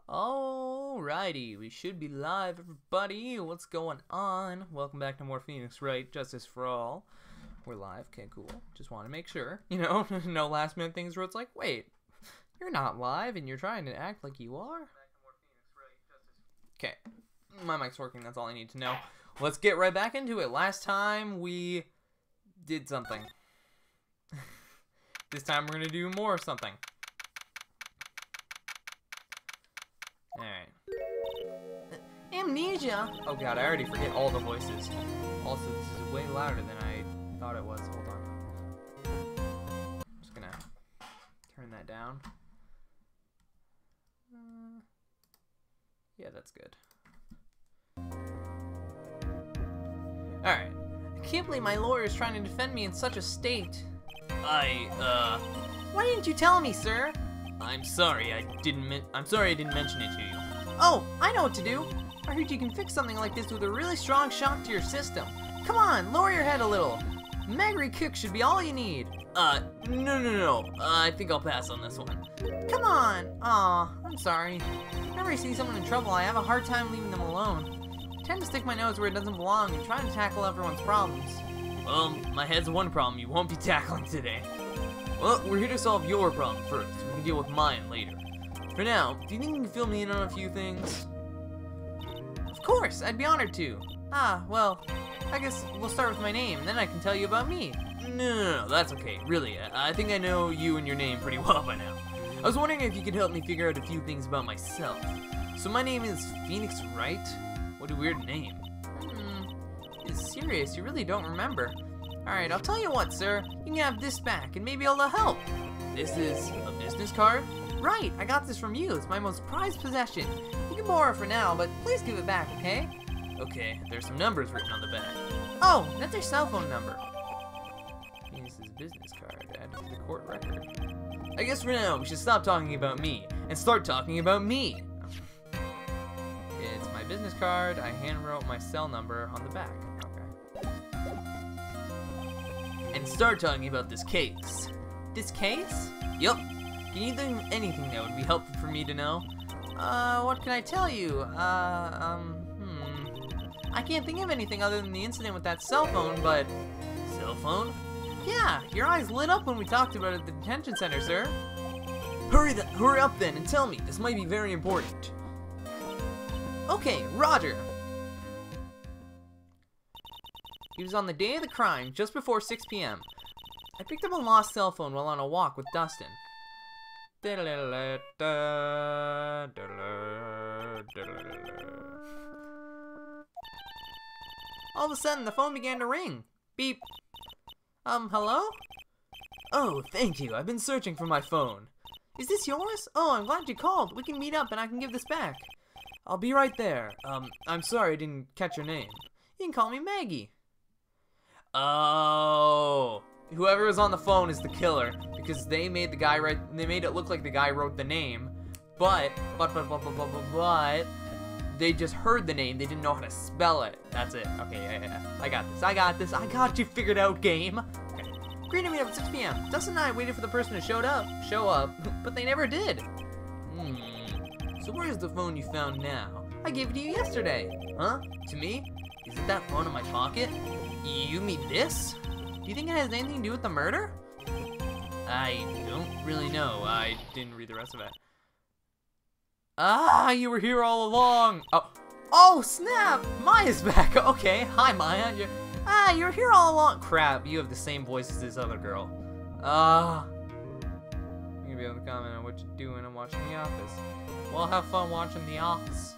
Alrighty, we should be live, everybody. What's going on? Welcome back to more Phoenix Wright, Justice for All. We're live, okay, cool. Just want to make sure, you know, no last minute things where it's like, wait, you're not live and you're trying to act like you are? Okay, my mic's working, that's all I need to know. Let's get right back into it. Last time we did something. This time we're going to do more of something. Alright. Amnesia! Oh god, I already forget all the voices. Also, this is way louder than I thought it was. Hold on. I'm just gonna turn that down. Yeah, that's good. Alright. I can't believe my lawyer is trying to defend me in such a state. Why didn't you tell me, sir? I'm sorry I didn't mention it to you. Oh, I know what to do. I heard you can fix something like this with a really strong shock to your system. Come on, lower your head a little. Magri kick should be all you need. No. I think I'll pass on this one. Come on. Aw, I'm sorry. Whenever I see someone in trouble, I have a hard time leaving them alone. I tend to stick my nose where it doesn't belong and try to tackle everyone's problems. Well, my head's one problem you won't be tackling today. Well, we're here to solve your problem first. We can deal with mine later. For now, do you think you can fill me in on a few things? Of course, I'd be honored to. Well, I guess we'll start with my name, and then I can tell you about me. No, that's okay. Really, I think I know you and your name pretty well by now. I was wondering if you could help me figure out a few things about myself. So my name is Phoenix Wright? What a weird name. It's serious, you really don't remember. Alright, I'll tell you what, sir. You can have this back, and maybe it'll help. This is a business card? Right, I got this from you. It's my most prized possession. You can borrow it for now, but please give it back, okay? Okay, there's some numbers written on the back. Oh, that's their cell phone number. This is a business card added to the court record. I guess for now, we should stop talking about me and start talking about me. It's my business card. I handwrote my cell number on the back. Okay. And start talking about this case. This case? Yup. Can you think of anything that would be helpful for me to know? What can I tell you? I can't think of anything other than the incident with that cell phone, but... Cell phone? Yeah, your eyes lit up when we talked about it at the detention center, sir. Hurry up then and tell me. This might be very important. Okay, Roger. He was on the day of the crime, just before 6 p.m. I picked up a lost cell phone while on a walk with Dustin. All of a sudden, the phone began to ring. Beep. Hello? Oh, thank you. I've been searching for my phone. Is this yours? Oh, I'm glad you called. We can meet up and I can give this back. I'll be right there. I'm sorry I didn't catch your name. You can call me Maggie. Oh. Whoever was on the phone is the killer because they made the guy they made it look like the guy wrote the name, but they just heard the name, they didn't know how to spell it. That's it. Okay, yeah. I got this. I got you figured out, game. Okay. Agreed to meet up at 6 p.m. Dustin and I waited for the person to show up, but they never did. So where's the phone you found now? I gave it to you yesterday. Huh? To me? Is it that phone in my pocket? You mean this? Do you think it has anything to do with the murder? I don't really know. I didn't read the rest of it. You were here all along. Oh, snap! Maya's back. Okay, hi Maya. You're here all along. Crap, you have the same voice as this other girl. You're gonna be able to comment on what you're doing and watching The Office. Well, have fun watching The Office.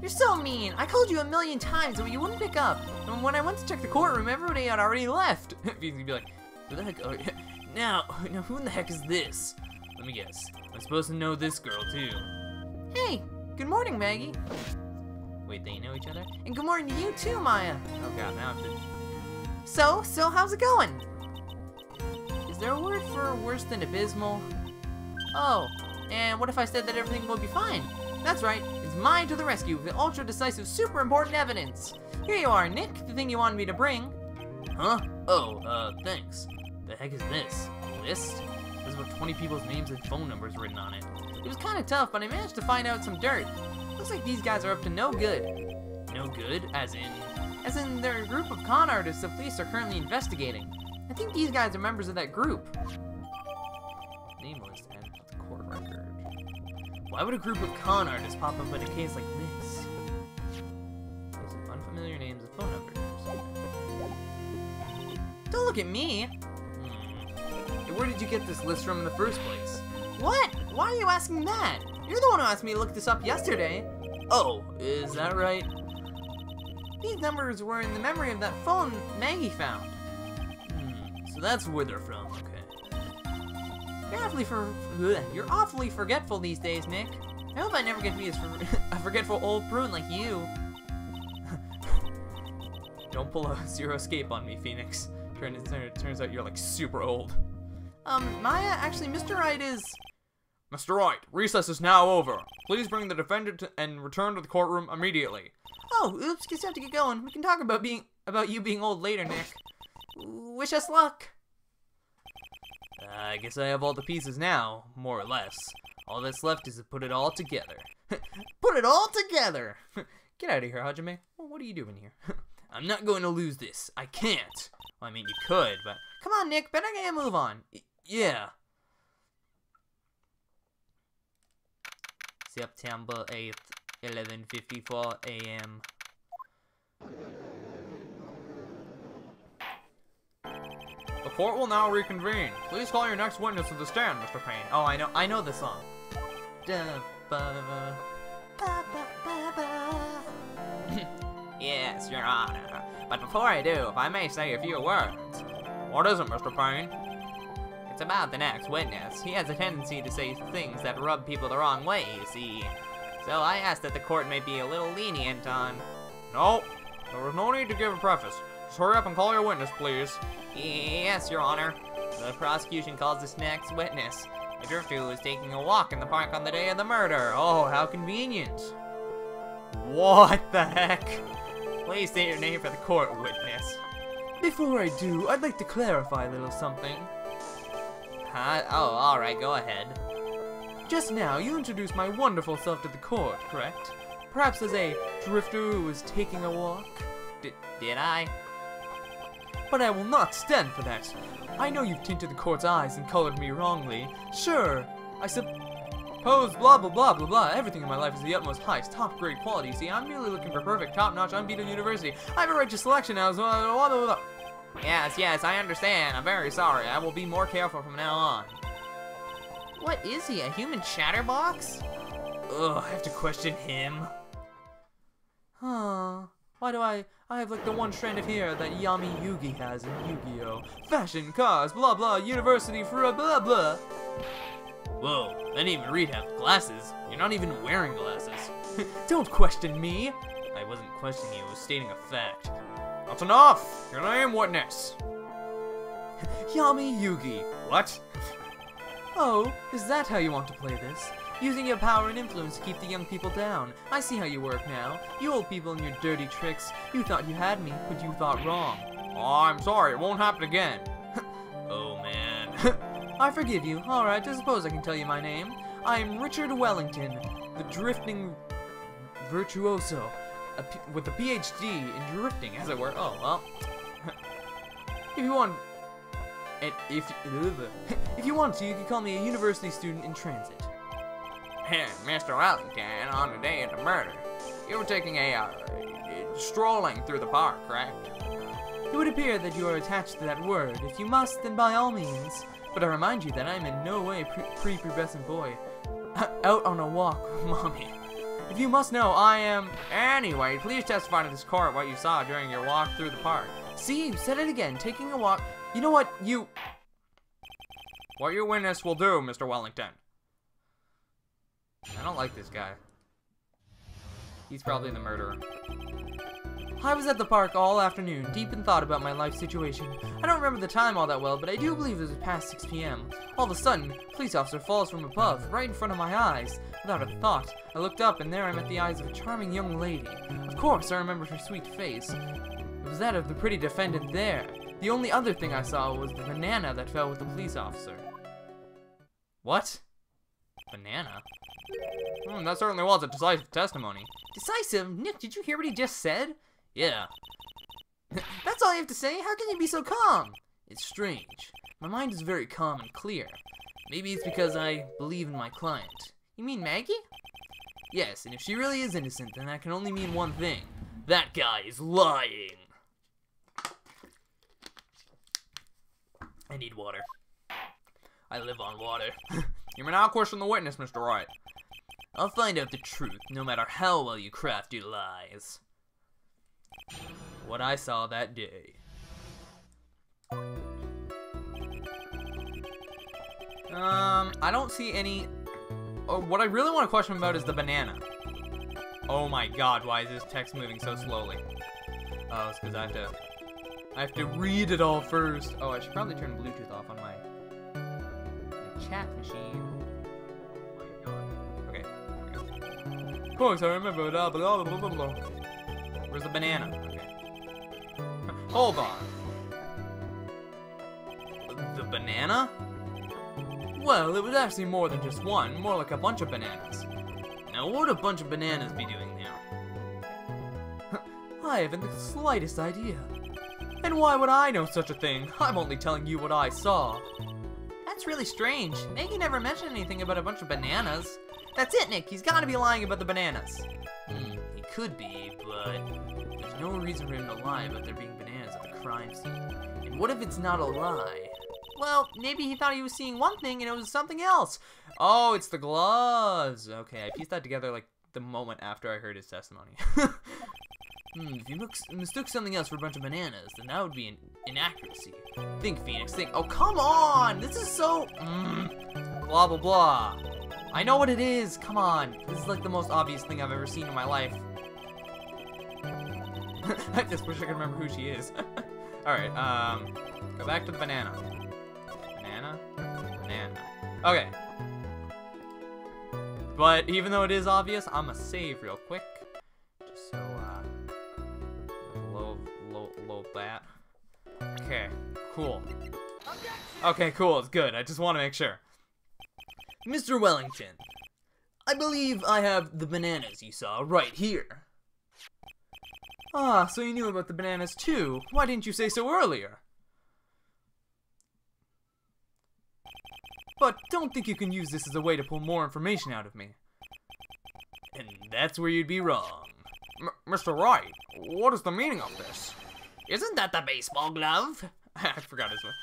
You're so mean. I called you 1,000,000 times, but you wouldn't pick up. And when I went to check the courtroom, everybody had already left. You'd be like, who the heck? Oh, yeah. Now, who in the heck is this? Let me guess. I'm supposed to know this girl, too. Hey, good morning, Maggie. Wait, they know each other? And good morning to you, too, Maya. Oh, God, now I have to... So, how's it going? Is there a word for worse than abysmal? Oh, and what if I said that everything will be fine? That's right, it's mine to the rescue with the ultra-decisive, super important evidence. Here you are, Nick, the thing you wanted me to bring. Huh? Oh, thanks. The heck is this? A list? There's about 20 people's names and phone numbers written on it. It was kind of tough, but I managed to find out some dirt. Looks like these guys are up to no good. No good? As in they're a group of con artists the police are currently investigating. I think these guys are members of that group. Name list and the court record. Why would a group of con artists pop up in a case like this? There's some unfamiliar names and phone numbers. Don't look at me! Hey, where did you get this list from in the first place? What? Why are you asking that? You're the one who asked me to look this up yesterday. Oh, is that right? These numbers were in the memory of that phone Maggie found. So that's where they're from, okay. You're awfully forgetful these days, Nick. I hope I never get to be a forgetful old prune like you. Don't pull a Zero Escape on me, Phoenix. Turns out you're like super old. Maya, actually, Mr. Wright is... Mr. Wright, recess is now over. Please bring the defendant and return to the courtroom immediately. Oh, oops, guess you have to get going. We can talk about you being old later, Nick. Wish us luck. I guess I have all the pieces now, more or less. All that's left is to put it all together. Put it all together! Get out of here, Hajime. Well, what are you doing here? I'm not going to lose this. I can't. Well, I mean, you could, but... Come on, Nick. Better get a move on. Yeah. September 8th, 11:54 a.m. The court will now reconvene. Please call your next witness to the stand, Mr. Payne. Oh, I know the song. Yes, Your Honor. But before I do, if I may say a few words. What is it, Mr. Payne? It's about the next witness. He has a tendency to say things that rub people the wrong way, you see. So I ask that the court may be a little lenient on... No, there was no need to give a preface. Just hurry up and call your witness, please. Yes, Your Honor. The prosecution calls this next witness. A drifter who was taking a walk in the park on the day of the murder. Oh, how convenient. What the heck? Please state your name for the court, witness. Before I do, I'd like to clarify a little something. Huh? Oh, alright, go ahead. Just now, you introduced my wonderful self to the court, correct? Perhaps as a drifter who was taking a walk? Did I? But I will not stand for that. I know you've tinted the court's eyes and colored me wrongly. Sure, I suppose blah blah blah blah blah. Everything in my life is the utmost highest, top-grade quality. See, I'm merely looking for perfect, top-notch, unbeatable university. I have a right to selection now as well. Blah, blah, blah. Yes, I understand. I'm very sorry. I will be more careful from now on. What is he, a human chatterbox? Ugh, I have to question him. Huh. Why do I have like the one strand of hair that Yami Yugi has in Yu-Gi-Oh! Fashion, cars, blah blah, university, for blah blah. Whoa, I didn't even read have glasses. You're not even wearing glasses. Don't question me. I wasn't questioning you, I was stating a fact. That's enough! Your name, witness! Yami Yugi. What? Oh, is that how you want to play this? Using your power and influence to keep the young people down. I see how you work now. You old people and your dirty tricks. You thought you had me, but you thought wrong. Oh, I'm sorry, it won't happen again. Oh, man. I forgive you. Alright, I suppose I can tell you my name. I'm Richard Wellington, the drifting virtuoso, with a PhD in drifting, as it were. Oh, well. If you want... If you want to, you can call me a university student in transit. Mr. Wellington, on the day of the murder, you were taking strolling through the park, correct? It would appear that you are attached to that word. If you must, then by all means. But I remind you that I am in no way pre-pubescent boy. Out on a walk with mommy. If you must know, I am... Anyway, please testify to this court what you saw during your walk through the park. See, you said it again, taking a walk... You know what, you... What your witness will do, Mr. Wellington. I don't like this guy. He's probably the murderer. I was at the park all afternoon, deep in thought about my life situation. I don't remember the time all that well, but I do believe it was past 6 p.m. All of a sudden, a police officer falls from above, right in front of my eyes. Without a thought, I looked up, and there I met the eyes of a charming young lady. Of course, I remembered her sweet face. It was that of the pretty defendant there. The only other thing I saw was the banana that fell with the police officer. What? Banana? That certainly was a decisive testimony. Decisive? Nick, did you hear what he just said? Yeah. That's all you have to say? How can you be so calm? It's strange. My mind is very calm and clear. Maybe it's because I believe in my client. You mean Maggie? Yes, and if she really is innocent, then that can only mean one thing. That guy is lying. I need water. I live on water. You may now question the witness, Mr. Wright. I'll find out the truth, no matter how well you craft your lies. What I saw that day. I don't see any... Oh, what I really want to question about is the banana. Oh my god, why is this text moving so slowly? Oh, it's because I have to read it all first. Oh, I should probably turn Bluetooth off on my chat machine. Okay. Of course, I remember. Blah, blah, blah, blah, blah. Where's the banana? Okay. Hold on. The banana? Well, it was actually more than just one, more like a bunch of bananas. Now, what would a bunch of bananas be doing there? I haven't the slightest idea. And why would I know such a thing? I'm only telling you what I saw. That's really strange. Maggie never mentioned anything about a bunch of bananas. That's it, Nick. He's gotta be lying about the bananas. He could be, but there's no reason for him to lie about there being bananas at the crime scene. And what if it's not a lie? Well, maybe he thought he was seeing one thing and it was something else. Oh, it's the gloves. Okay, I pieced that together like the moment after I heard his testimony. If you mistook something else for a bunch of bananas, then that would be an inaccuracy. Think, Phoenix, think. Oh, come on! This is so... blah, blah, blah. I know what it is. Come on. This is like the most obvious thing I've ever seen in my life. I just wish I could remember who she is. Alright, go back to the banana. Banana? Banana. Okay. But even though it is obvious, I'm gonna save real quick. Just so, load that. Okay, cool. Okay, cool, it's good. I just want to make sure. Mr. Wellington, I believe I have the bananas you saw right here. Ah, so you knew about the bananas too. Why didn't you say so earlier? But don't think you can use this as a way to pull more information out of me. And that's where you'd be wrong. Mr. Wright, what is the meaning of this? Isn't that the baseball glove? I forgot his one.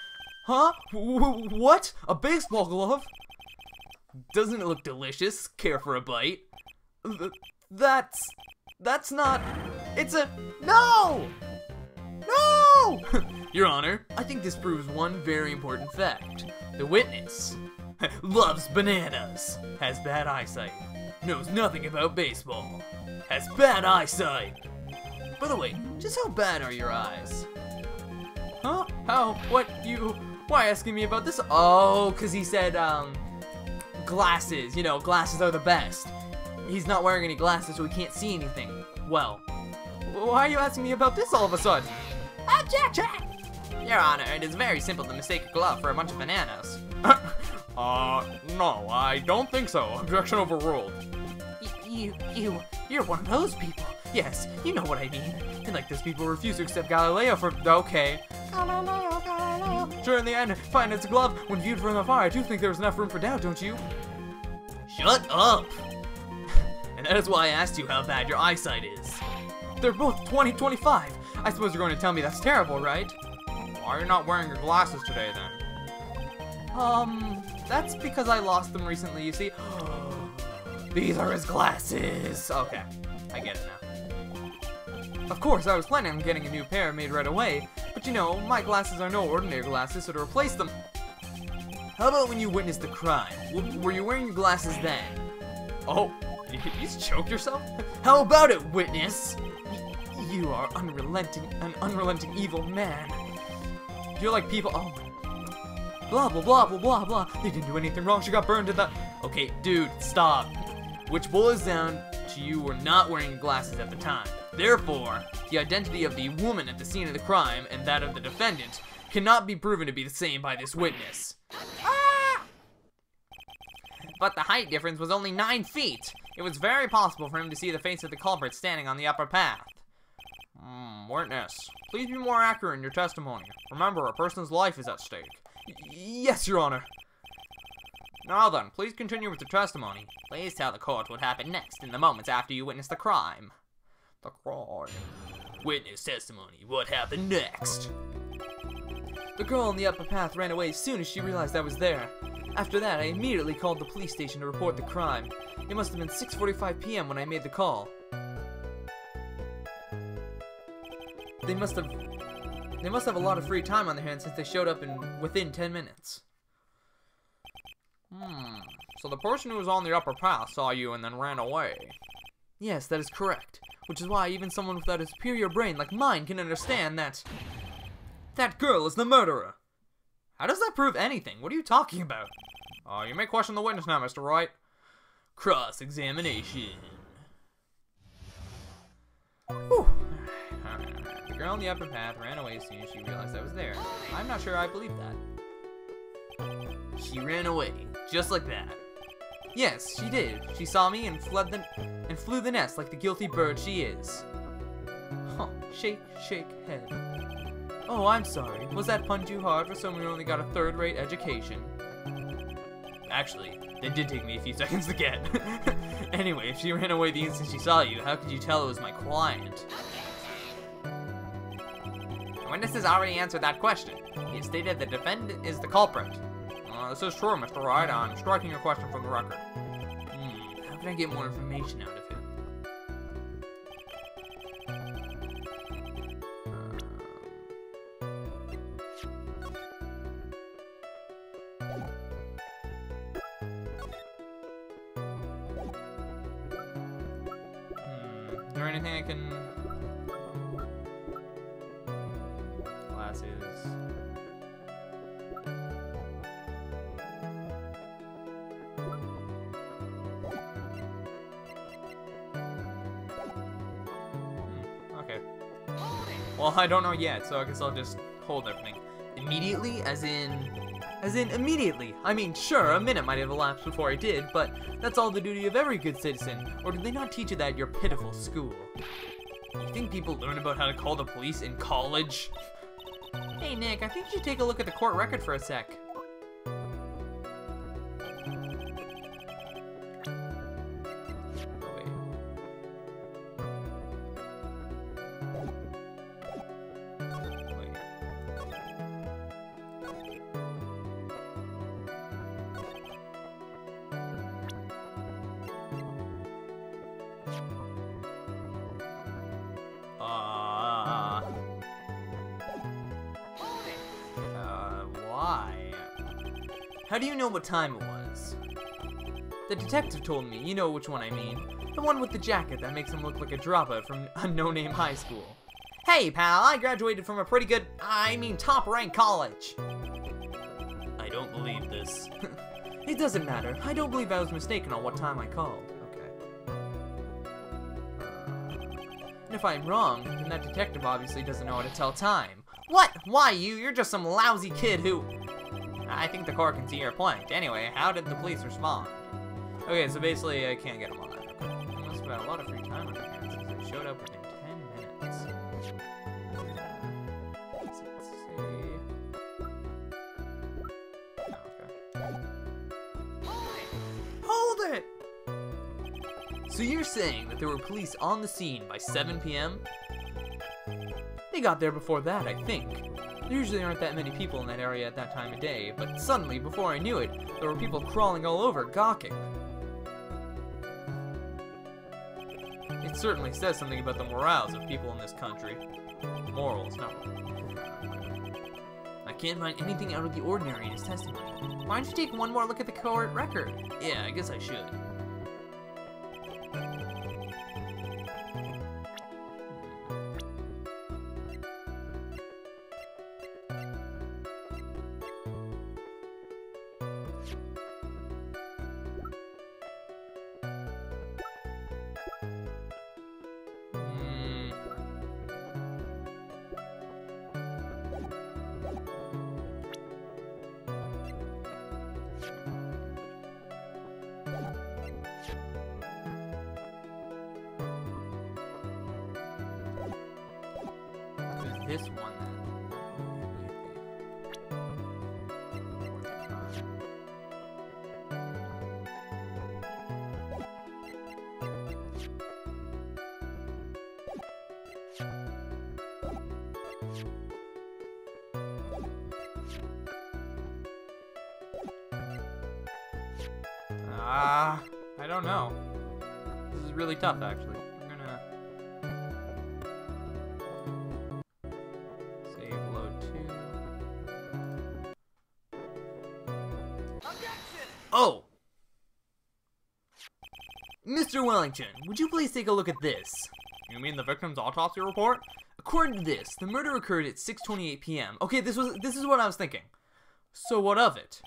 Huh? What? A baseball glove? Doesn't it look delicious? Care for a bite? That's not... It's a... No! No! Your Honor, I think this proves one very important fact. The witness loves bananas, has bad eyesight, knows nothing about baseball, has bad eyesight. By the way, just how bad are your eyes? Huh? How? What? Why asking me about this? Oh, because he said, glasses. You know, glasses are the best. He's not wearing any glasses, so he can't see anything. Well, why are you asking me about this all of a sudden? Objection! Your Honor, it is very simple to mistake a glove for a bunch of bananas. No, I don't think so. Objection overruled. You're one of those people. Yes, you know what I mean. And like those people refuse to accept Galileo for... Okay. Galileo. Sure, in the end, fine, it's a glove. When viewed from afar, I do think there's enough room for doubt, don't you? Shut up! And that is why I asked you how bad your eyesight is. They're both 20/25. I suppose you're going to tell me that's terrible, right? Why are you not wearing your glasses today, then? That's because I lost them recently, you see. These are his glasses. Okay, I get it now. Of course, I was planning on getting a new pair made right away, but you know, my glasses are no ordinary glasses, so to replace them... How about when you witnessed the crime? Were you wearing your glasses then? Oh, did you just choke yourself? How about it, witness? You are an unrelenting evil man. You're like people... Oh my... Blah, blah, blah, blah, blah, blah. They didn't do anything wrong. She got burned in the... Okay, dude, stop. Which boils down to you were not wearing glasses at the time. Therefore, the identity of the woman at the scene of the crime and that of the defendant cannot be proven to be the same by this witness. Ah! but the height difference was only 9 feet. It was very possible for him to see the face of the culprit standing on the upper path. Witness, please be more accurate in your testimony. Remember, a person's life is at stake. Yes, Your Honor. Now then, please continue with your testimony. Please tell the court what happened next in the moments after you witnessed the crime. The crime. Witness testimony. What happened next? The girl on the upper path ran away as soon as she realized I was there. After that, I immediately called the police station to report the crime. It must have been 6:45 p.m. when I made the call. They must have a lot of free time on their hands since they showed up within 10 minutes. So the person who was on the upper path saw you and then ran away. Yes, that is correct. Which is why even someone without a superior brain like mine can understand that that girl is the murderer. How does that prove anything? What are you talking about? You may question the witness now, Mr. Wright. Cross-examination. Whew. The girl on the upper path ran away as soon as she realized I was there. I'm not sure I believe that. She ran away, just like that. Yes, she did. She saw me and flew the nest like the guilty bird she is. Huh. Shake, shake, head. Oh, I'm sorry. Was that pun too hard for someone who only got a third-rate education? Actually, that did take me a few seconds to get. Anyway, if she ran away the instant she saw you, how could you tell it was my client? The witness has already answered that question. He stated the defendant is the culprit. This is true, Mr. Wright. I'm striking your question from the record. How can I get more information out of him? Is there anything I can... Glasses... Well, I don't know yet, so I guess I'll just hold everything. Immediately? As in immediately. I mean, sure, a minute might have elapsed before I did, but that's all the duty of every good citizen. Or did they not teach you that at your pitiful school? You think people learn about how to call the police in college? Hey, Nick, I think you should take a look at the court record for a sec. Why? How do you know what time it was? The detective told me. You know which one I mean. The one with the jacket that makes him look like a dropout from a no-name high school. Hey, pal, I graduated from a pretty good, top-ranked college. I don't believe this. It doesn't matter. I don't believe I was mistaken on what time I called. And if I'm wrong, then that detective obviously doesn't know how to tell time. What? Why you? You're just some lousy kid who... I think the court can see your point. Anyway, how did the police respond? Okay, so basically I can't get them on that. Okay. They must have had a lot of free time on their hands since they showed up within 10 minutes. Let's see. Oh, okay. Hold it! So you're saying that there were police on the scene by 7 p.m.? They got there before that, I think. There usually aren't that many people in that area at that time of day, but suddenly, before I knew it, there were people crawling all over, gawking. It certainly says something about the morals of people in this country. Morals, no. I can't find anything out of the ordinary in his testimony. Why don't you take one more look at the court record? Yeah, I guess I should. this one then. I don't know. This is really tough, actually. I'm gonna save load 2. Oh! Mr. Wellington, would you please take a look at this? You mean the victim's autopsy report? According to this, the murder occurred at 6:28 p.m. Okay, this is what I was thinking. So what of it?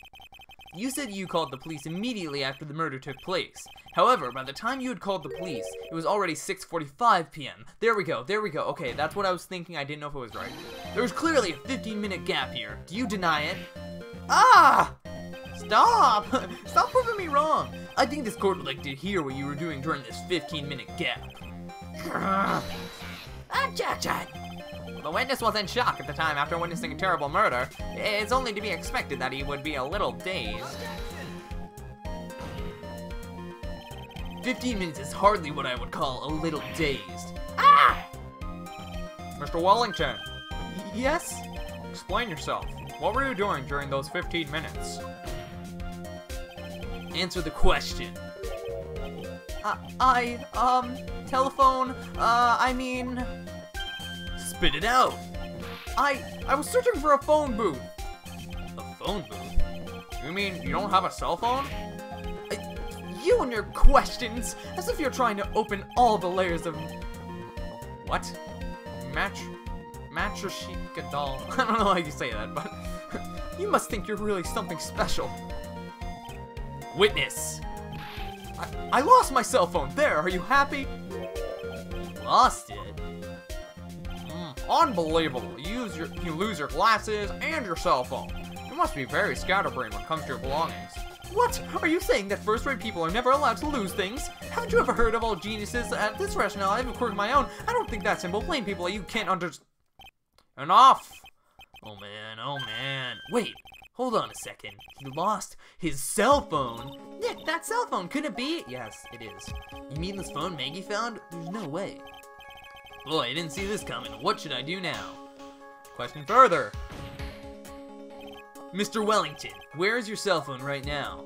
You said you called the police immediately after the murder took place. However, by the time you had called the police, it was already 6:45 p.m. There we go. Okay, that's what I was thinking. I didn't know if it was right. There was clearly a 15-minute gap here. Do you deny it? Ah! Stop! Stop proving me wrong. I think this court would like to hear what you were doing during this 15-minute gap. Objection! The witness was in shock at the time after witnessing a terrible murder. It's only to be expected that he would be a little dazed. 15 minutes is hardly what I would call a little dazed. Ah! Mr. Wellington. Yes? Explain yourself. What were you doing during those 15 minutes? Answer the question. Telephone, Spit it out. I was searching for a phone booth. A phone booth? You mean you don't have a cell phone? You and your questions, as if you're trying to open all the layers of... What? Matryoshka doll. I don't know how you say that, but... You must think you're really something special. Witness. I lost my cell phone. There, are you happy? Lost it? Unbelievable. You lose your glasses and your cell phone. You must be very scatterbrained when it comes to your belongings. What? Are you saying that first-rate people are never allowed to lose things? Haven't you ever heard of all geniuses? At this rationale, I have a quirk of my own. I don't think that simple. Plain people, you can't Enough! Oh man. Wait, hold on a second. He lost his cell phone? Nick, that cell phone, could it be? Yes, it is. You mean this phone Maggie found? There's no way. Boy, I didn't see this coming. What should I do now? Question further. Mr. Wellington, where is your cell phone right now?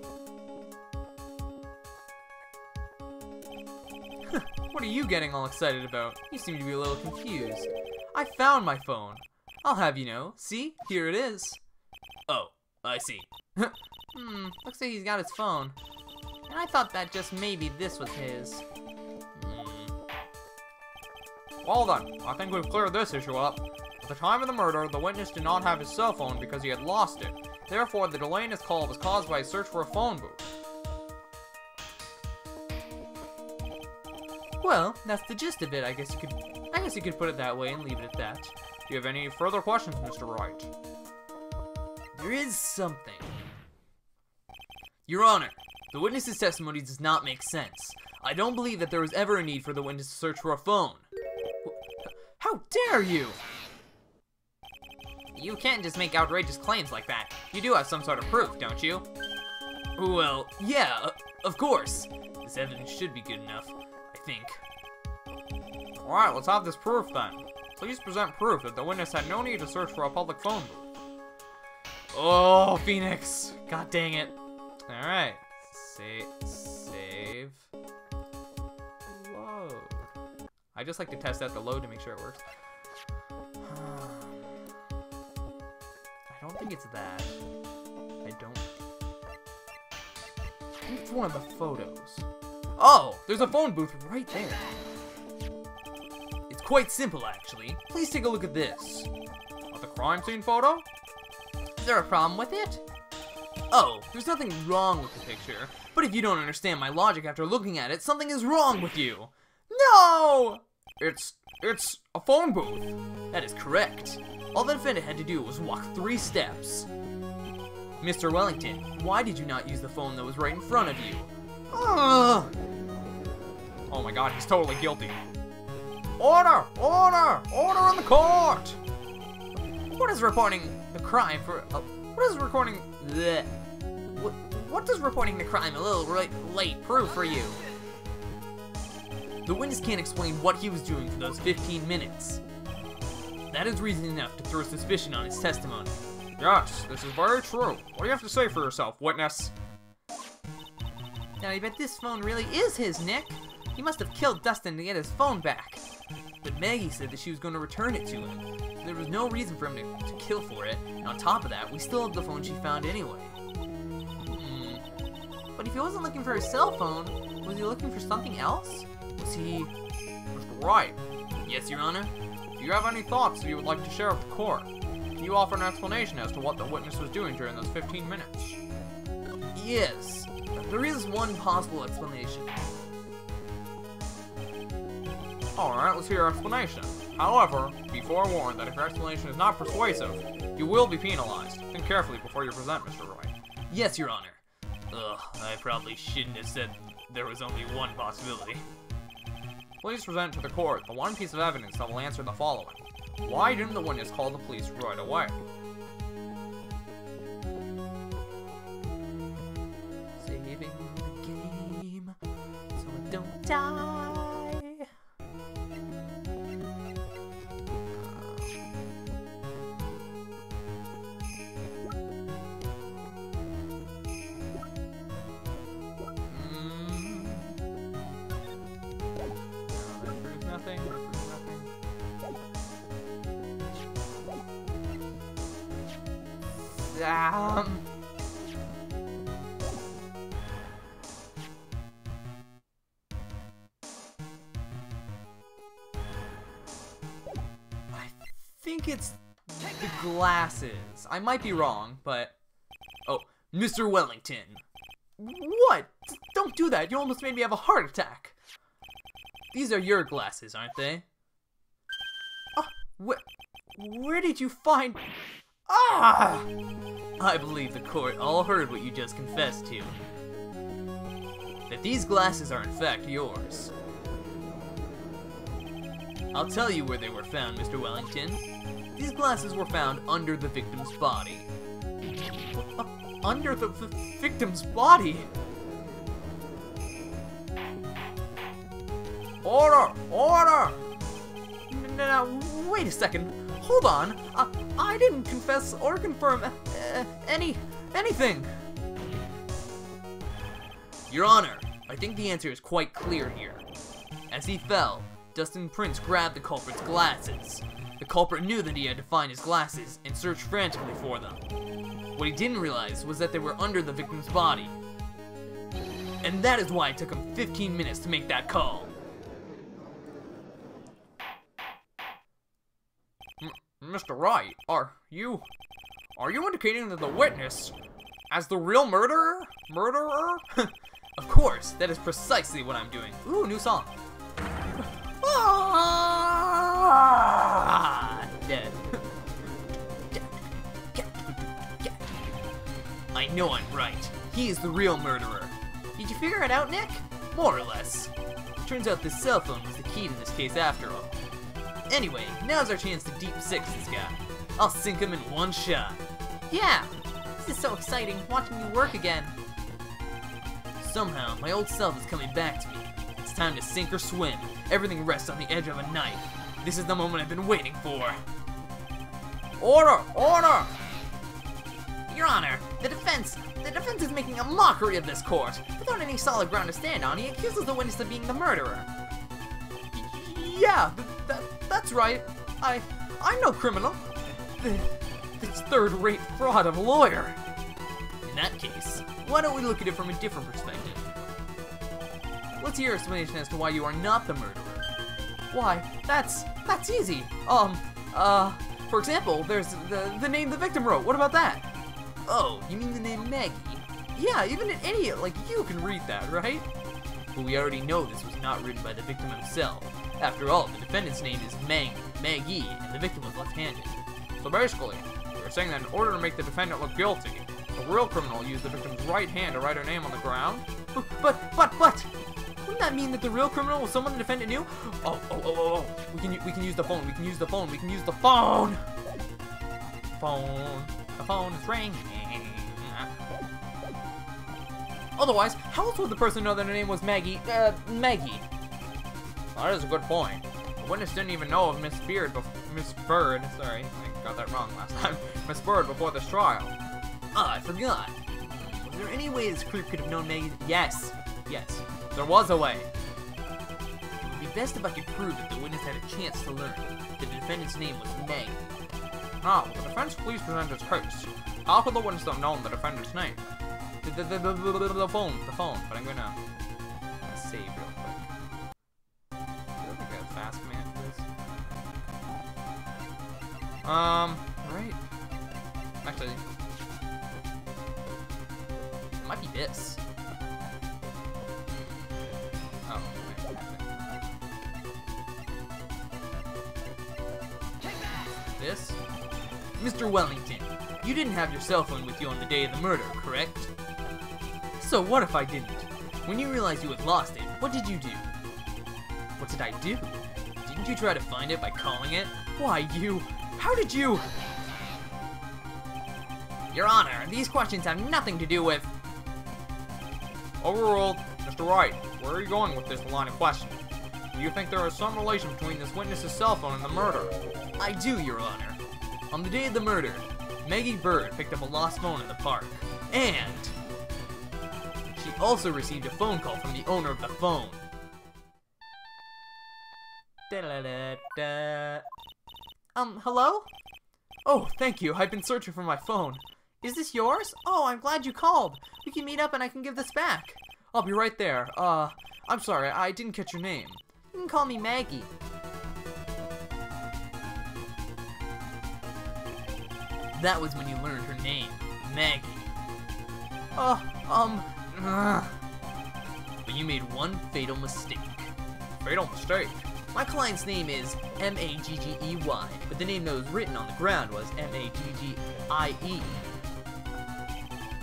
What are you getting all excited about? You seem to be a little confused. I found my phone. I'll have you know. See? Here it is. Oh, I see. Looks like he's got his phone. And I thought that just maybe this was his. Well then, I think we've cleared this issue up. At the time of the murder, the witness did not have his cell phone because he had lost it. Therefore, the delay in his call was caused by a search for a phone booth. Well, that's the gist of it. I guess you could put it that way and leave it at that. Do you have any further questions, Mr. Wright? There is something. Your Honor, the witness's testimony does not make sense. I don't believe that there was ever a need for the witness to search for a phone. How dare you! You can't just make outrageous claims like that. You do have some sort of proof, don't you? Well, yeah, of course. This evidence should be good enough, I think. Alright, let's have this proof then. Please present proof that the witness had no need to search for a public phone booth. Oh, Phoenix! God dang it. Alright. Save. Load. I just like to test out the load to make sure it works. I don't think it's that. I think it's one of the photos. Oh, there's a phone booth right there. It's quite simple, actually. Please take a look at this. The crime scene photo? Is there a problem with it? Oh, there's nothing wrong with the picture. But if you don't understand my logic after looking at it, something is wrong with you. No! It's a phone booth. That is correct. All the defendant had to do was walk 3 steps. Mr. Wellington, why did you not use the phone that was right in front of you? Oh my god, he's totally guilty. Order! Order! Order in the court! What is reporting the crime for? What is recording? Bleh. What does reporting the crime a little late prove for you? The witness can't explain what he was doing for those 15 minutes. That is reason enough to throw suspicion on his testimony. Yes, this is very true. What do you have to say for yourself, witness? Now I bet this phone really is his, Nick. He must have killed Dustin to get his phone back. But Maggie said that she was going to return it to him. So there was no reason for him to kill for it. And on top of that, we still have the phone she found anyway. But if he wasn't looking for his cell phone, was he looking for something else? Was he... Mr. Wright. Yes, Your Honor? Do you have any thoughts that you would like to share with the court? Can you offer an explanation as to what the witness was doing during those 15 minutes? Yes. There is one possible explanation. Alright, let's hear your explanation. However, be forewarned that if your explanation is not persuasive, you will be penalized. Think carefully before you present, Mr. Wright. Yes, Your Honor. Ugh, I probably shouldn't have said there was only one possibility. Please present to the court the one piece of evidence that will answer the following. Why didn't the witness call the police right away? Saving the game so I don't die. I think it's the glasses. I might be wrong, but... Oh, Mr. Wellington. What? Don't do that. You almost made me have a heart attack. These are your glasses, aren't they? Where did you find... Ah! I believe the court all heard what you just confessed to. That these glasses are in fact yours. I'll tell you where they were found, Mr. Wellington. These glasses were found under the victim's body. Under the victim's body? Order! Order! Now, wait a second. Hold on. I didn't confess or confirm anything. Your Honor, I think the answer is quite clear here. As he fell, Dustin Prince grabbed the culprit's glasses. The culprit knew that he had to find his glasses and searched frantically for them. What he didn't realize was that they were under the victim's body. And that is why it took him 15 minutes to make that call. Mr. Wright, are you indicating that the witness as the real murderer? Of course, that is precisely what I'm doing. Ooh, new song. Dead. I know I'm right. He is the real murderer. Did you figure it out, Nick? More or less. Turns out this cell phone was the key to this case after all. Anyway, now's our chance to deep six this guy. I'll sink him in one shot. Yeah! This is so exciting, watching you work again. Somehow, my old self is coming back to me. It's time to sink or swim. Everything rests on the edge of a knife. This is the moment I've been waiting for. Order! Order! Your Honor, the defense is making a mockery of this court. Without any solid ground to stand on, he accuses the witness of being the murderer. Yeah, that's right. I'm no criminal. This third-rate fraud of a lawyer. In that case, why don't we look at it from a different perspective? Let's hear your explanation as to why you are not the murderer. Why, that's easy. For example, there's the name the victim wrote. What about that? Oh, you mean the name Maggie? Yeah, even an idiot like you can read that, right? But we already know this was not written by the victim himself. After all, the defendant's name is Maggie, and the victim was left-handed. So basically, you're saying that in order to make the defendant look guilty, the real criminal used the victim's right hand to write her name on the ground? But! Wouldn't that mean that the real criminal was someone the defendant knew? Oh! We can use the phone. We can use the phone. The phone is ringing. Otherwise, how else would the person know that her name was Maggie? Maggie. Well, that is a good point. The witness didn't even know of Miss Bird, sorry, I got that wrong last time, Miss Bird before this trial. Ah, I forgot. Was there any way this creep could have known Maggie? Yes, there was a way. It would be best if I could prove that the witness had a chance to learn that the defendant's name was Maggie. Now, will the defense please present its case? How could the witness have known the defendant's name? The phone, but I'm gonna save real quick. I feel like a fast command for this. Right. Actually, It might be this. oh, wait, This? Mr. Wellington, you didn't have your cell phone with you on the day of the murder, correct? So what if I didn't? When you realized you had lost it, what did you do? What did I do? Didn't you try to find it by calling it? Why, you... How did you... Your Honor, these questions have nothing to do with... Overruled. Mr. Wright, where are you going with this line of questioning? Do you think there is some relation between this witness's cell phone and the murder? I do, Your Honor. On the day of the murder, Maggie Bird picked up a lost phone in the park. And... she also received a phone call from the owner of the phone. Da-da-da-da. Hello? Oh, thank you. I've been searching for my phone. Is this yours? Oh, I'm glad you called. We can meet up and I can give this back. I'll be right there. I'm sorry, I didn't catch your name. You can call me Maggie. That was when you learned her name, Maggie. But you made one fatal mistake. Fatal mistake. My client's name is M-A-G-G-E-Y, but the name that was written on the ground was M-A-G-G-I-E.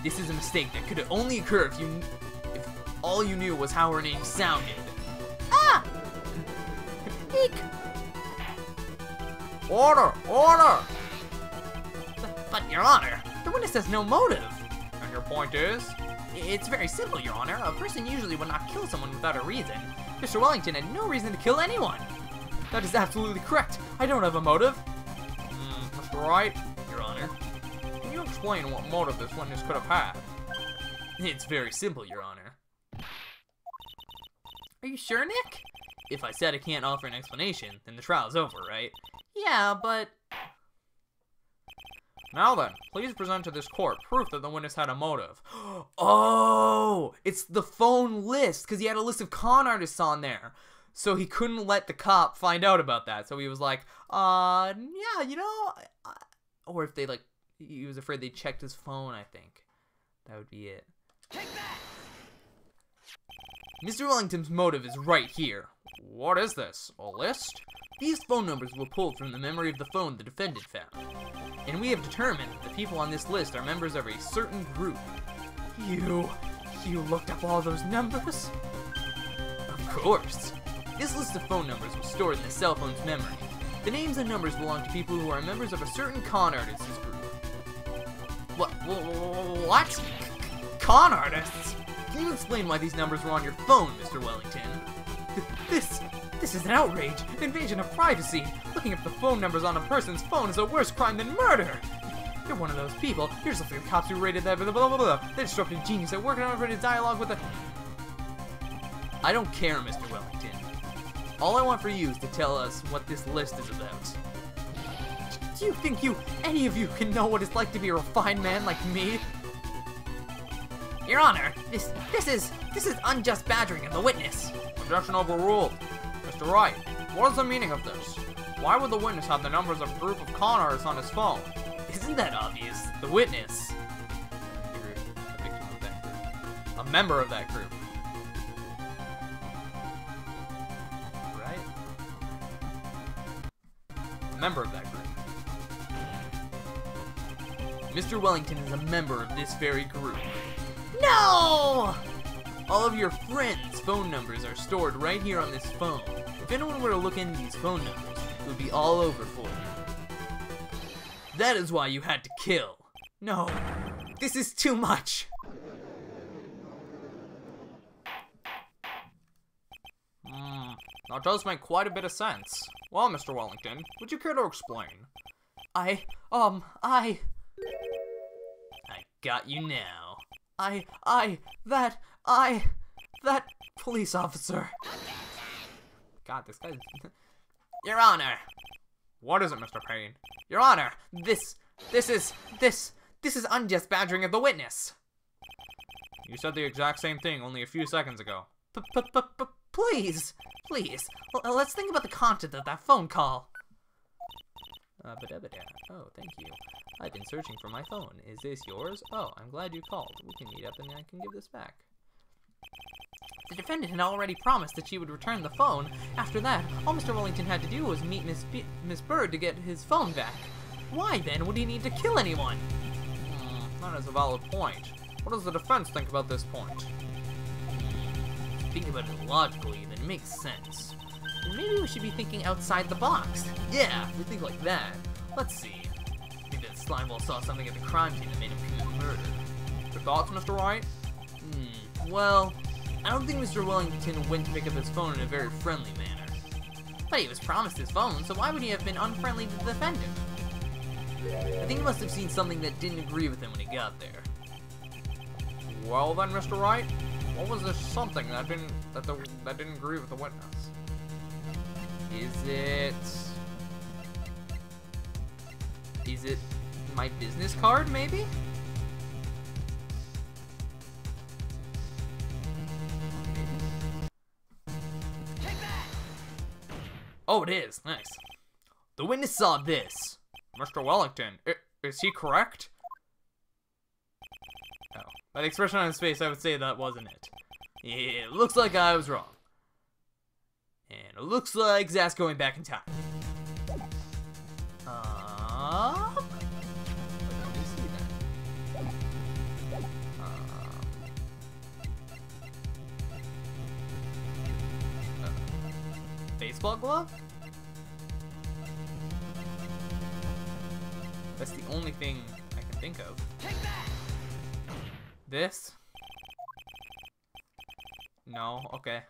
This is a mistake that could only occur if all you knew was how her name sounded. Ah! Eek! Order! Order! But, Your Honor, the witness has no motive. And your point is? It's very simple, Your Honor. A person usually would not kill someone without a reason. Mr. Wellington had no reason to kill anyone. That is absolutely correct. I don't have a motive. Mr. Wright, Your Honor. can you explain what motive this witness could have had? It's very simple, Your Honor. Are you sure, Nick? If I said I can't offer an explanation, then the trial's over, right? Yeah, but... Now then, please present to this court proof that the witness had a motive. Oh! It's the phone list, because he had a list of con artists on there. So he couldn't let the cop find out about that. So he was like, yeah, you know... Or if they, like... He was afraid they checked his phone, I think. That would be it. Take that! Mr. Wellington's motive is right here. What is this? A list? These phone numbers were pulled from the memory of the phone the defendant found. And we have determined that the people on this list are members of a certain group. You looked up all those numbers? Of course. This list of phone numbers was stored in the cell phone's memory. The names and numbers belong to people who are members of a certain con artist's group. What? Con artists? Can you explain why these numbers were on your phone, Mr. Wellington? This is an outrage, an invasion of privacy. Looking up the phone numbers on a person's phone is a worse crime than murder. You're one of those people. You're just like the cops who raided that blah blah blah blah. They disrupted genius at work and overrated dialogue with the... I don't care, Mr. Wellington. All I want for you is to tell us what this list is about. Do you think any of you can know what it's like to be a refined man like me? Your Honor, this is unjust badgering of the witness. Objection overruled. Mr. Wright, what is the meaning of this? Why would the witness have the numbers of a group of con artists on his phone? Isn't that obvious? The witness. A victim of that group. A member of that group. Right? A member of that group. Mr. Wellington is a member of this very group. No! All of your friends' phone numbers are stored right here on this phone. If anyone were to look into these phone numbers, it would be all over for you. That is why you had to kill. No, this is too much. That does make quite a bit of sense. Well, Mr. Wellington, would you care to explain? I got you now. That police officer. God, this guy's... Your Honor. What is it, Mr. Payne? Your Honor, this is unjust badgering of the witness. You said the exact same thing only a few seconds ago. Please. Let's think about the content of that phone call. Oh, thank you. I've been searching for my phone. Is this yours? Oh, I'm glad you called. We can meet up and I can give this back. The defendant had already promised that she would return the phone. After that, all Mr. Wellington had to do was meet Miss Bird to get his phone back. Why, then, would he need to kill anyone? That is a valid point. What does the defense think about this point? Think about it logically, then it makes sense. And maybe we should be thinking outside the box. Yeah, if we think like that. Let's see. Maybe that slimeball saw something at the crime scene that made him commit murder. Your thoughts, Mr. Wright? Well, I don't think Mr. Wellington went to pick up his phone in a very friendly manner. But he was promised his phone, so why would he have been unfriendly to the defendant? I think he must have seen something that didn't agree with him when he got there. Well then, Mr. Wright, what was this something that didn't agree with the witness? Is it my business card, maybe? Oh, it is. Nice. The witness saw this. Mr. Wellington, is he correct? Oh, by the expression on his face, I would say that wasn't it. Yeah, it looks like I was wrong. And it looks like Zach's going back in time. Let me see that. Baseball glove? That's the only thing I can think of. This? No, okay.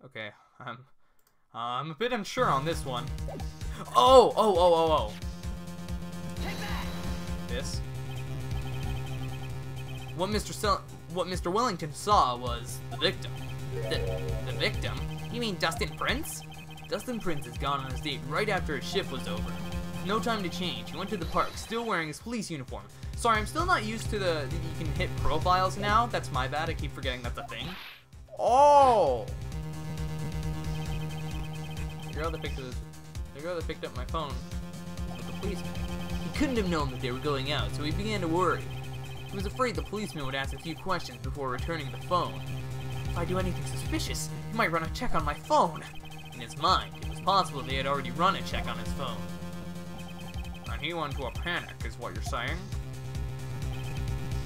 Okay. I'm a bit unsure on this one. Oh. This? What Mr. Wellington saw was the victim. The victim? You mean Dustin Prince? Dustin Prince has gone on his date right after his shift was over. No time to change. He went to the park, still wearing his police uniform. Sorry, I'm still not used to that you can hit profiles now. That's my bad. I keep forgetting that's a thing. Oh! The girl that picked up my phone was the policeman. He couldn't have known that they were going out, so he began to worry. He was afraid the policeman would ask a few questions before returning the phone. If I do anything suspicious, he might run a check on my phone. In his mind, it was possible they had already run a check on his phone. And he went into a panic, is what you're saying?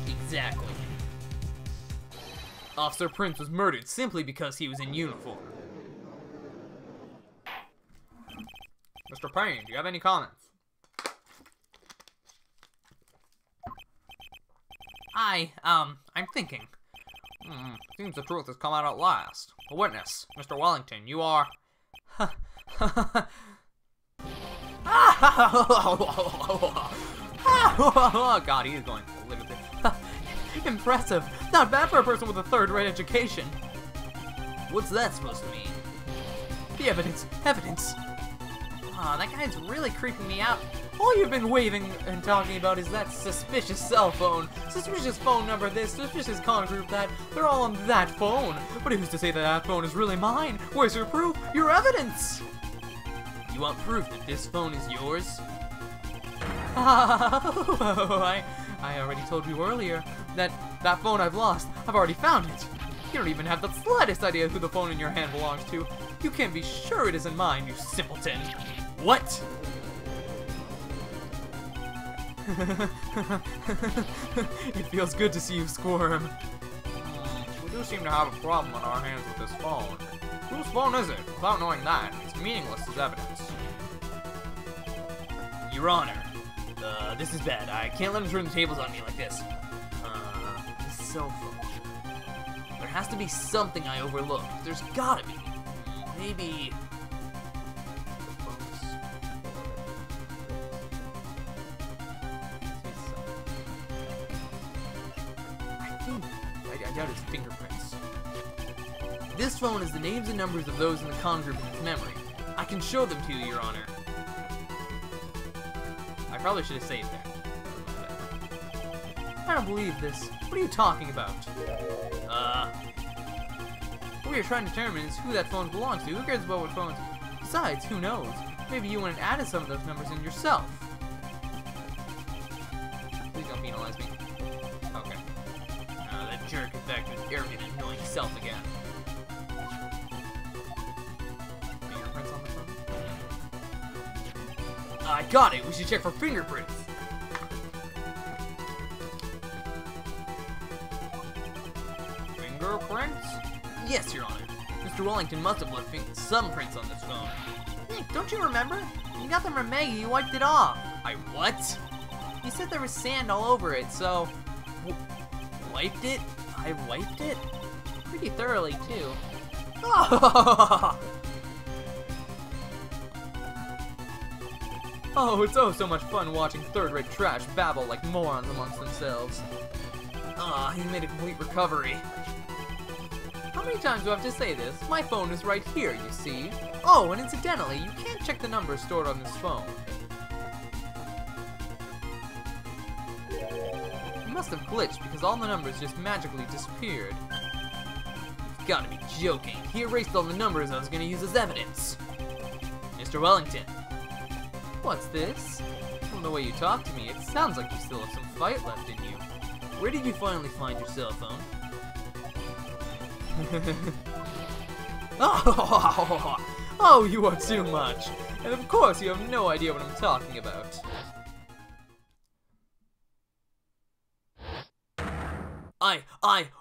Exactly. Officer Prince was murdered simply because he was in uniform. Mr. Payne, do you have any comments? I'm thinking. Seems the truth has come out at last. The witness, Mr. Wellington, you are... God, he is going a little bit. Impressive. Not bad for a person with a third-rate education. What's that supposed to mean? The evidence. That guy's really creeping me out. All you've been waving and talking about is that suspicious cell phone. Suspicious phone number this, suspicious con group that. They're all on that phone. But who's to say that that phone is really mine? Where's your proof? Your evidence! You want proof that this phone is yours? I already told you earlier that phone I've lost, I've already found it. You don't even have the slightest idea who the phone in your hand belongs to. You can't be sure it isn't mine, you simpleton. What? It feels good to see you squirm. Should we do seem to have a problem on our hands with this phone. Whose phone is it? Without knowing that, it's meaningless as evidence. Your Honor, this is bad. I can't let him turn the tables on me like this. His cell phone. There has to be something I overlooked. There's gotta be. Maybe... I doubt his fingerprints. This phone is the names and numbers of those in the con group in his memory. I can show them to you, Your Honor. I probably should have saved that. I don't believe this. What are you talking about? What we are trying to determine is who that phone belongs to. Who cares about what phones? Besides, who knows? Maybe you went and added some of those numbers in yourself. Please don't penalize me. Okay. That jerk is back to his arrogant, annoying self again. Fingerprints on the phone? I got it! We should check for fingerprints! Fingerprints? Yes, Your Honor. Mr. Wellington must have left some prints on this phone. Nick, don't you remember? When you got them from Maggie, you wiped it off. I what? You said there was sand all over it, so... Wiped it? I wiped it? Pretty thoroughly, too. Oh! Oh, it's oh so much fun watching third-rate trash babble like morons amongst themselves. Ah, he made a complete recovery. How many times do I have to say this? My phone is right here, you see. Oh, and incidentally, you can't check the numbers stored on this phone. You must have glitched because all the numbers just magically disappeared. You've got to be joking. He erased all the numbers I was going to use as evidence. Mr. Wellington. What's this? From the way you talk to me, it sounds like you still have some fight left in you. Where did you finally find your cell phone? Oh, you are too much. And of course you have no idea what I'm talking about.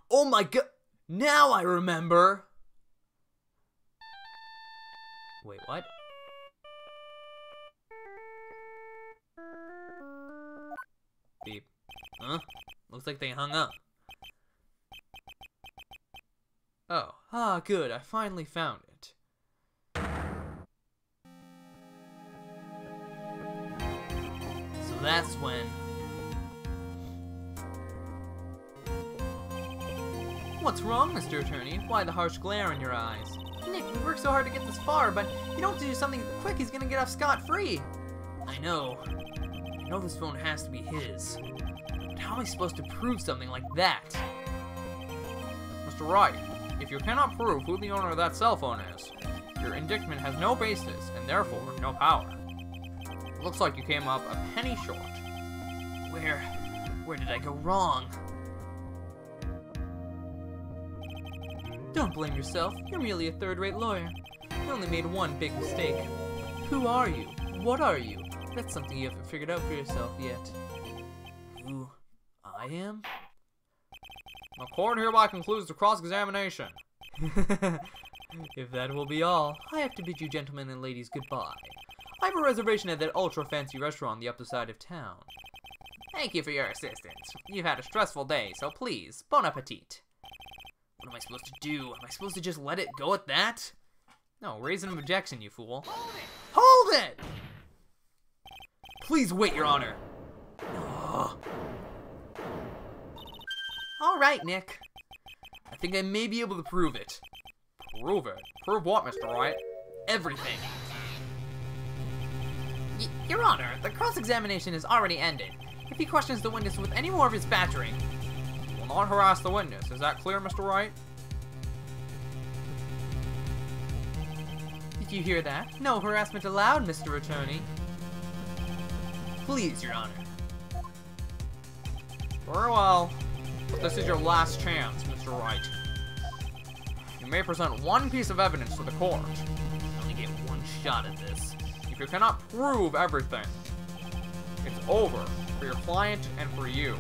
Oh my god. Now I remember. Wait, what? Beep. Huh? Looks like they hung up. Oh, good. I finally found it. So that's when... What's wrong, Mr. Attorney? Why the harsh glare in your eyes? Nick, we worked so hard to get this far, but if you don't do something quick, he's gonna get off scot-free. I know this phone has to be his. But how am I supposed to prove something like that? Mr. Wright, if you cannot prove who the owner of that cell phone is, your indictment has no basis and therefore no power. It looks like you came up a penny short. Where did I go wrong? Don't blame yourself. You're merely a third-rate lawyer. You only made one big mistake. Who are you? What are you? That's something you haven't figured out for yourself yet. Who I am? The court hereby concludes the cross-examination. If that will be all, I have to bid you gentlemen and ladies goodbye. I have a reservation at that ultra-fancy restaurant on the upper side of town. Thank you for your assistance. You've had a stressful day, so please, bon appetit. What am I supposed to do? Am I supposed to just let it go at that? No, raise an objection, you fool. Hold it! Please wait, Your Honor. Oh. All right, Nick. I think I may be able to prove it. Prove it? Prove what, Mr. Wright? Everything. Your Honor, the cross-examination is already ended. If he questions the witness with any more of his badgering... Will not harass the witness. Is that clear, Mr. Wright? Did you hear that? No harassment allowed, Mr. Attorney. Please, Your Honor. Very well. But this is your last chance, Mr. Wright. You may present one piece of evidence to the court. I only get one shot at this. If you cannot prove everything, it's over for your client and for you.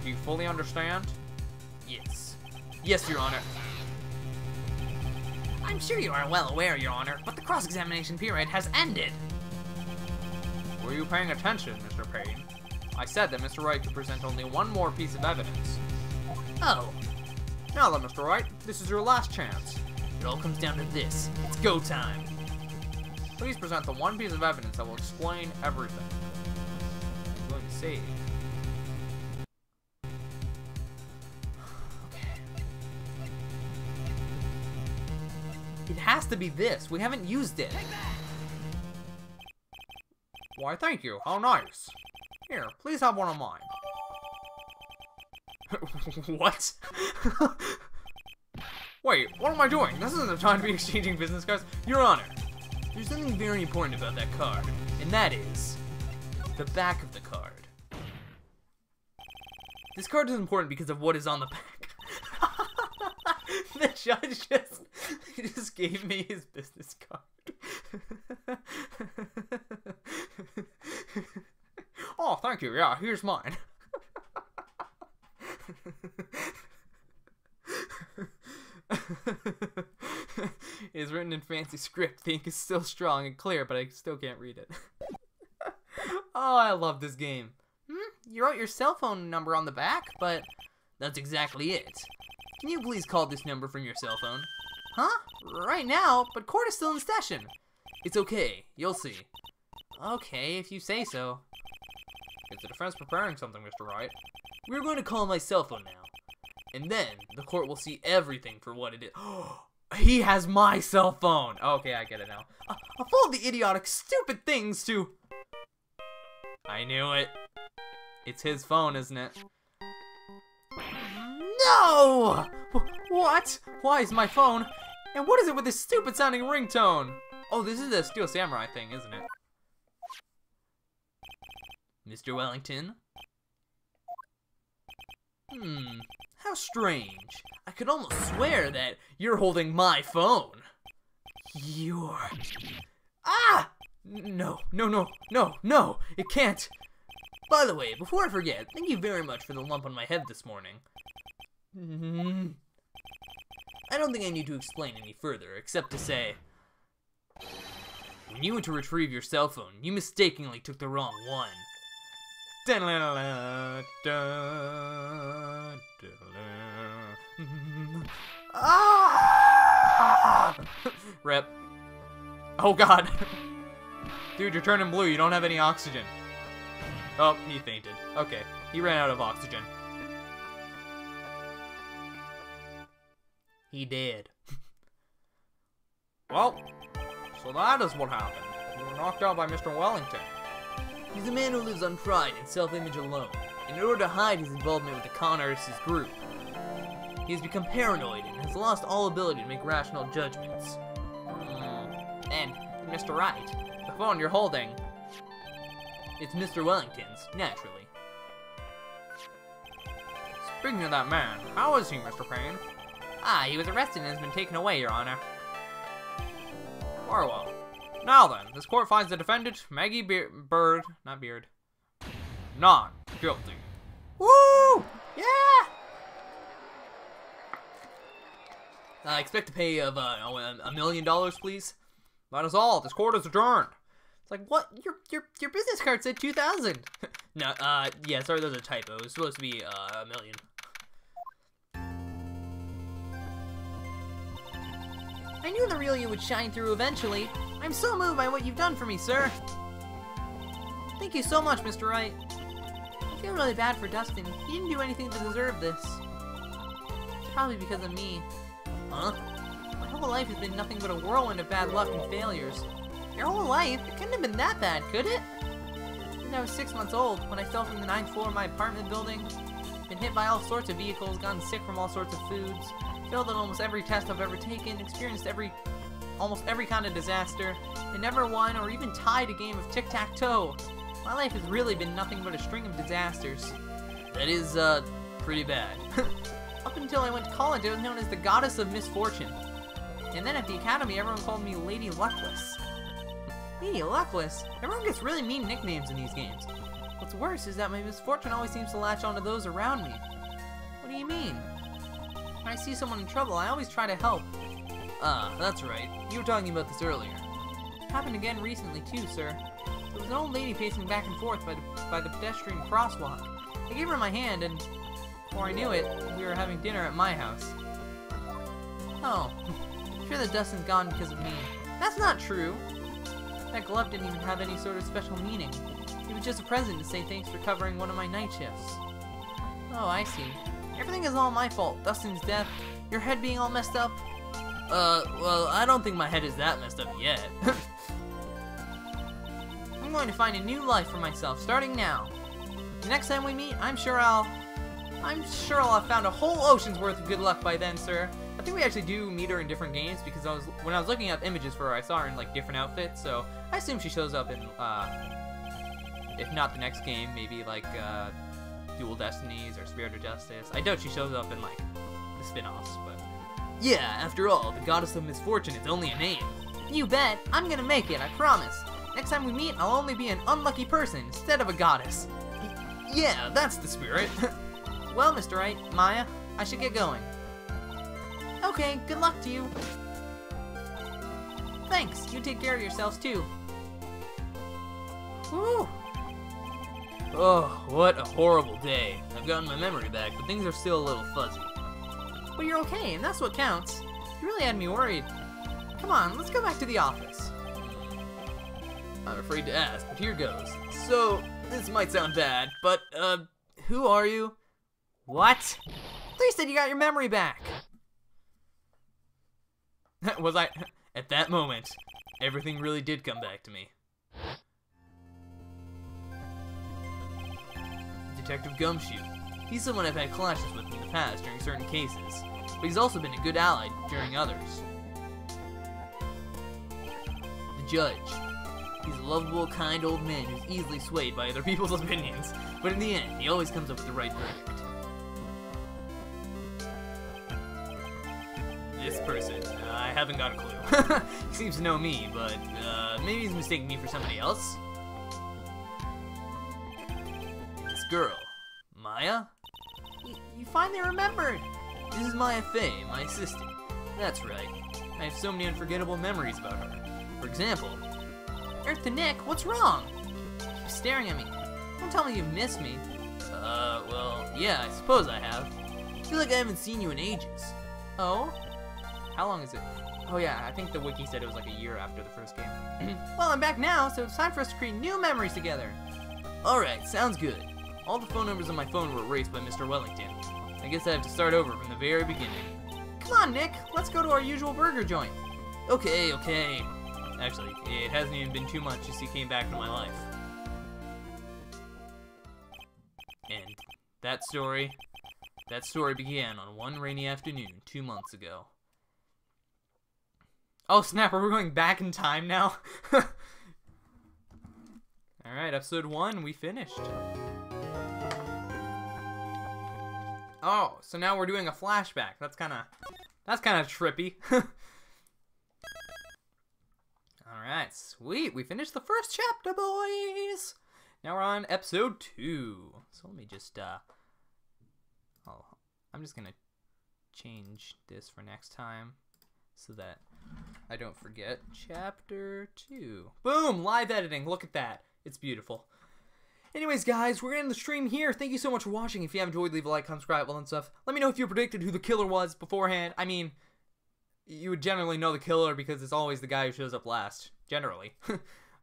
Do you fully understand? Yes. Yes, Your Honor. I'm sure you are well aware, Your Honor, but the cross-examination period has ended. Were you paying attention, Mr. Payne? I said that Mr. Wright could present only one more piece of evidence. Oh, Now then, Mr. Wright, this is your last chance. it all comes down to this. It's go time. Please present the one piece of evidence that will explain everything. I'm going to save. It has to be this. We haven't used it. Why, thank you. How nice. Here, please have one of mine. What? Wait, what am I doing? This isn't the time to be exchanging business cards. Your Honor. There's something very important about that card, and that is the back of the card. This card is important because of what is on the back. The judge just gave me his business card. Oh, thank you. Yeah, here's mine. It's written in fancy script. The ink is still strong and clear, but I still can't read it. Oh, I love this game. You wrote your cell phone number on the back, but that's exactly it. Can you please call this number from your cell phone? Huh? Right now, but court is still in session. It's okay. You'll see. Okay, if you say so. Is the defense preparing something, Mr. Wright? We're going to call my cell phone now. And then the court will see everything for what it is. He has my cell phone. Okay, I get it now. Of all the idiotic, stupid things to... I knew it. It's his phone, isn't it? No! What? Why is my phone? And what is it with this stupid sounding ringtone? Oh, this is the Steel Samurai thing, isn't it? Mr. Wellington? How strange. I could almost swear that you're holding my phone. You're... Ah! No, it can't. By the way, before I forget, thank you very much for the lump on my head this morning. I don't think I need to explain any further, except to say... When you went to retrieve your cell phone, you mistakenly took the wrong one. Rip. Oh god. Dude, you're turning blue. You don't have any oxygen. Oh, he fainted. Okay, he ran out of oxygen. He did. Well, so that is what happened. You were knocked out by Mr. Wellington. He's a man who lives on pride and self-image alone, in order to hide his involvement with the con artists' group. He has become paranoid and has lost all ability to make rational judgments. And, Mr. Wright, the phone you're holding... It's Mr. Wellington's, naturally. Speaking of that man, how is he, Mr. Payne? He was arrested and has been taken away, Your Honor. Very well. Now then, this court finds the defendant, Maggie not guilty. Woo! Yeah! I expect to pay of $1 million, please. That is all. This court is adjourned. It's like, what? Your business card said 2,000. No, yeah, sorry, there's a typo. It was supposed to be $1 million. I knew the real you would shine through eventually. I'm so moved by what you've done for me, sir. Thank you so much, Mr. Wright. I feel really bad for Dustin. He didn't do anything to deserve this. It's probably because of me. Huh? My whole life has been nothing but a whirlwind of bad luck and failures. Your whole life? It couldn't have been that bad, could it? Since I was 6 months old, when I fell from the 9th floor of my apartment building, been hit by all sorts of vehicles, gotten sick from all sorts of foods, failed at almost every test I've ever taken, experienced almost every kind of disaster, and never won or even tied a game of tic-tac-toe. My life has really been nothing but a string of disasters. That is, pretty bad. Up until I went to college, I was known as the Goddess of Misfortune. And then at the academy, everyone called me Lady Luckless. Lady Luckless? Everyone gets really mean nicknames in these games. What's worse is that my misfortune always seems to latch onto those around me. What do you mean? When I see someone in trouble, I always try to help. Ah, that's right. You were talking about this earlier. Happened again recently too, sir. There was an old lady pacing back and forth by the pedestrian crosswalk. I gave her my hand, and before I knew it, we were having dinner at my house. Oh, I'm sure the dust is gone because of me. That's not true. That glove didn't even have any sort of special meaning. It was just a present to say thanks for covering one of my night shifts. Oh, I see. Everything is all my fault. Dustin's death, your head being all messed up. Well, I don't think my head is that messed up yet. I'm going to find a new life for myself, starting now. The next time we meet, I'm sure I'll have found a whole ocean's worth of good luck by then, sir. I think we actually do meet her in different games because when I was looking up images for her, I saw her in like different outfits. So I assume she shows up in, if not the next game, maybe like Dual Destinies or Spirit of Justice. I doubt she shows up in like the spin-offs, but yeah. After all, the Goddess of Misfortune is only a name. You bet. I'm gonna make it. I promise. Next time we meet, I'll only be an unlucky person instead of a goddess. Yeah, that's the spirit. Well, Mr. Wright, Maya, I should get going. Okay, good luck to you. Thanks, you take care of yourselves too. Whew. Oh, what a horrible day. I've gotten my memory back, but things are still a little fuzzy. But you're okay, and that's what counts. You really had me worried. Come on, let's go back to the office. I'm afraid to ask, but here goes. So, this might sound bad, but, who are you? What? They said you got your memory back. Was I? At that moment, everything really did come back to me. Detective Gumshoe. He's someone I've had clashes with in the past during certain cases, but he's also been a good ally during others. The Judge. He's a lovable, kind old man who's easily swayed by other people's opinions, but in the end, he always comes up with the right verdict. This person, I haven't got a clue. He seems to know me, but maybe he's mistaking me for somebody else. And this girl, Maya? You finally remembered. This is Maya Fey, my assistant. That's right. I have so many unforgettable memories about her. For example, Earth to Nick, what's wrong? You're staring at me. Don't tell me you miss me. Well, yeah, I suppose I have. I feel like I haven't seen you in ages. Oh? How long is it? Oh yeah, I think the wiki said it was like a year after the first game. Well, I'm back now, so it's time for us to create new memories together. Alright, sounds good. All the phone numbers on my phone were erased by Mr. Wellington. I guess I have to start over from the very beginning. Come on, Nick, let's go to our usual burger joint. Okay. Actually, it hasn't even been 2 months since he came back to my life. And that story began on one rainy afternoon 2 months ago. Oh snap, are we going back in time now? Alright, episode 1, we finished. Oh, so now we're doing a flashback. That's kinda trippy. Alright, sweet. We finished the first chapter, boys. Now we're on episode 2. So let me just, I'm just gonna change this for next time so that I don't forget. Chapter 2. Boom! Live editing. Look at that. It's beautiful. Anyways, guys, we're gonna end the stream here. Thank you so much for watching. If you have enjoyed, leave a like, comment, subscribe, all that stuff. Let me know if you predicted who the killer was beforehand. I mean, you would generally know the killer because it's always the guy who shows up last. Generally.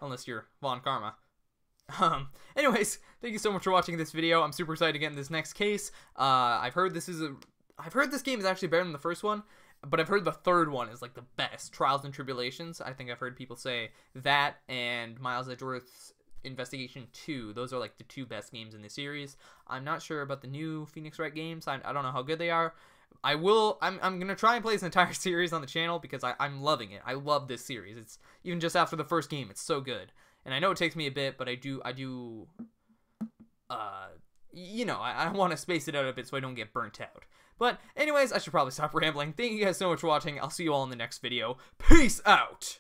Unless you're Von Karma. Anyways, thank you so much for watching this video. I'm super excited to get in this next case. I've heard this game is actually better than the first one, but I've heard the third one is like the best. Trials and Tribulations. I think I've heard people say that and Miles Edgeworth's Investigation 2. Those are like the 2 best games in the series. I'm not sure about the new Phoenix Wright games. I don't know how good they are. I'm gonna try and play this entire series on the channel because I'm loving it. I love this series. It's even just after the first game, it's so good. And I know it takes me a bit, but I want to space it out a bit so I don't get burnt out. But anyways, I should probably stop rambling. Thank you guys so much for watching. I'll see you all in the next video. Peace out!